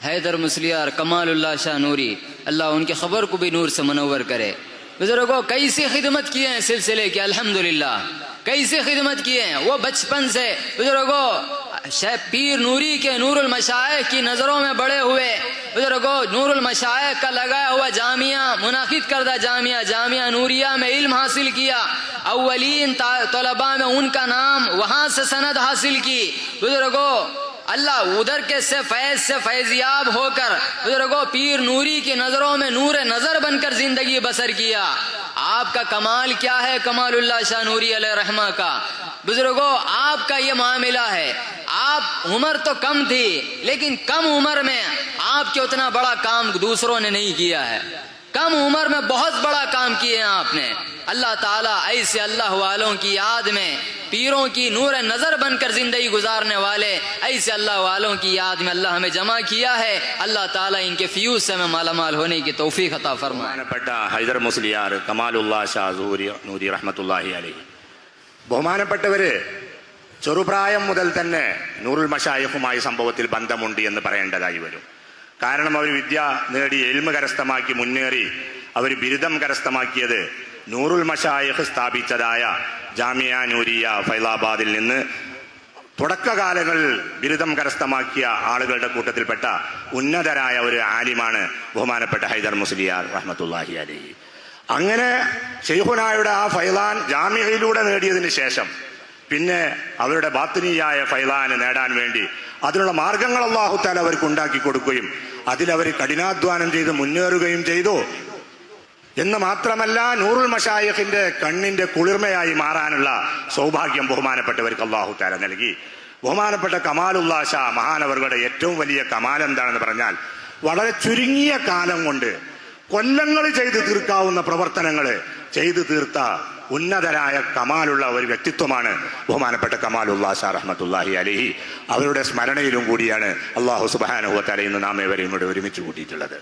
हैदर मुस्लियार कमालुल्लाह शाह नूरी, अल्लाह उनकी खबर को भी नूर से मनव्वर करे। बुजुर्गों, कैसी खिदमत किए हैं सिलसिले की, अल्हम्दुलिल्लाह कैसी खिदमत किए हैं। वो बचपन से बुजुर्गों पीर नूरी के नूरुल मशाइख की नज़रों में बड़े हुए। बुजुर्गों, नूरुल मशाइख का लगाया हुआ जामिया, मुनाकिद करदा जामिया, जामिया नूरिया में इल्म हासिल किया। अव्वलीन तलबा में उनका नाम, वहां से सनद हासिल की। बुजुर्गों, अल्लाह उधर के से फैजियाब होकर बुजुर्गों पीर नूरी की नजरों में नूर नजर बनकर जिंदगी बसर किया। आपका कमाल क्या है कमालुल्लाह शाह नूरी अलैहि रहमा का। बुजुर्गों, आपका ये मामला है, आप उम्र तो कम थी लेकिन कम उम्र में आपके उतना बड़ा काम दूसरों ने नहीं किया है। कम उम्र में बहुत बड़ा काम किए हैं आपने। अल्लाह ताला ऐसे अल्लाह वालों की याद में, पीरों की नूर नजर बनकर जिंदगी गुजारने वाले ऐसे अल्लाह वालों की याद में अल्लाह हमें जमा किया है। अल्लाह ताला इनके फ्यूज से हमें मालामाल होने की तौफीक अता फरमाए। ഹൈദർ മുസ്ലിയാർ കമാലുല്ലാഹ് ഷാ നൂരി റഹ്മത്തുള്ളാഹി അലൈഹി. ബഹുമാനപ്പെട്ടവര്, ചെറുപ്രായം മുതൽ തന്നെ നൂറുൽ മശായിഖുമായി സംഭവത്തിൽ ബന്ധമുണ്ട് എന്ന് പറയേണ്ടതായി വരും. കാരണം അവർ വിദ്യ നേടി എൽമ കരസ്ഥമാക്കി മുന്നേറി അവർ ബിരുദം കരസ്ഥമാക്കിയത് നൂറുൽ മശായിഖ് സ്ഥാപിച്ചതായ ജാമിയ നൂരിയ ഫൈലാബാദിൽ നിന്ന് തുടക്കകാലങ്ങളിൽ ബിരുദം കരസ്ഥമാക്കിയ ആളുകളുടെ കൂട്ടത്തിൽപ്പെട്ട ഉന്നതരായ ഒരു ആലിമാണ് ബഹുമാനപ്പെട്ട ഹൈദർ മുസ്ലിയാർ റഹ്മത്തുള്ളാഹി അലൈഹി. അങ്ങനെ ശൈഖുനായുടെ ആ ഫൈലാൻ ജാമിയയിലൂടെ നേടിയതിന് ശേഷം പിന്നെ അവരുടെ ബാത്തിനിയായ ഫൈലാന് നേടാൻ വേണ്ടി അതിനുള്ള മാർഗങ്ങൾ അല്ലാഹു തആല അവർക്ക് ഉണ്ടാക്കി കൊടുക്കുകയും അതിലവർ കഠിനാധ്വാനം ചെയ്ത് മുന്നേറുകയും ചെയ്തു എന്ന് മാത്രമല്ല, നൂറുൽ മശായിഖിന്റെ കണ്ണിന്റെ കുളിർമയായി മാറാനുള്ള സൗഭാഗ്യം ബഹുമാനപ്പെട്ടവർക്ക് അല്ലാഹു തആല നൽകി. ബഹുമാനപ്പെട്ട കമാലുല്ലാഹ് ഷാ മഹാനവറുകളുടെ ഏറ്റവും വലിയ കമാൽ എന്താണെന്ന് പറഞ്ഞാൽ, വളരെ ചുരുങ്ങിയ കാലം കൊണ്ട് കൊല്ലങ്ങൾ ചെയ്തു തീർക്കാവുന്ന പ്രവർത്തനങ്ങൾ ചെയ്തു തീർത്ത ഉന്നതരായ കമാലുള്ള ഒരു വ്യക്തിത്വമാണ് ബഹുമാനപ്പെട്ട കമാലുല്ലാഹ് ഷാ റഹ്മത്തുള്ളാഹി അലൈഹി. അവരുടെ സ്മരണയിലും കൂടിയാണ് അല്ലാഹു സുബ്ഹാനഹു വ തആല ഇന്ന് നാം ഏവരെയും ഇവിടെ ഒരുമിച്ച് കൂട്ടിയിട്ടുള്ളത്.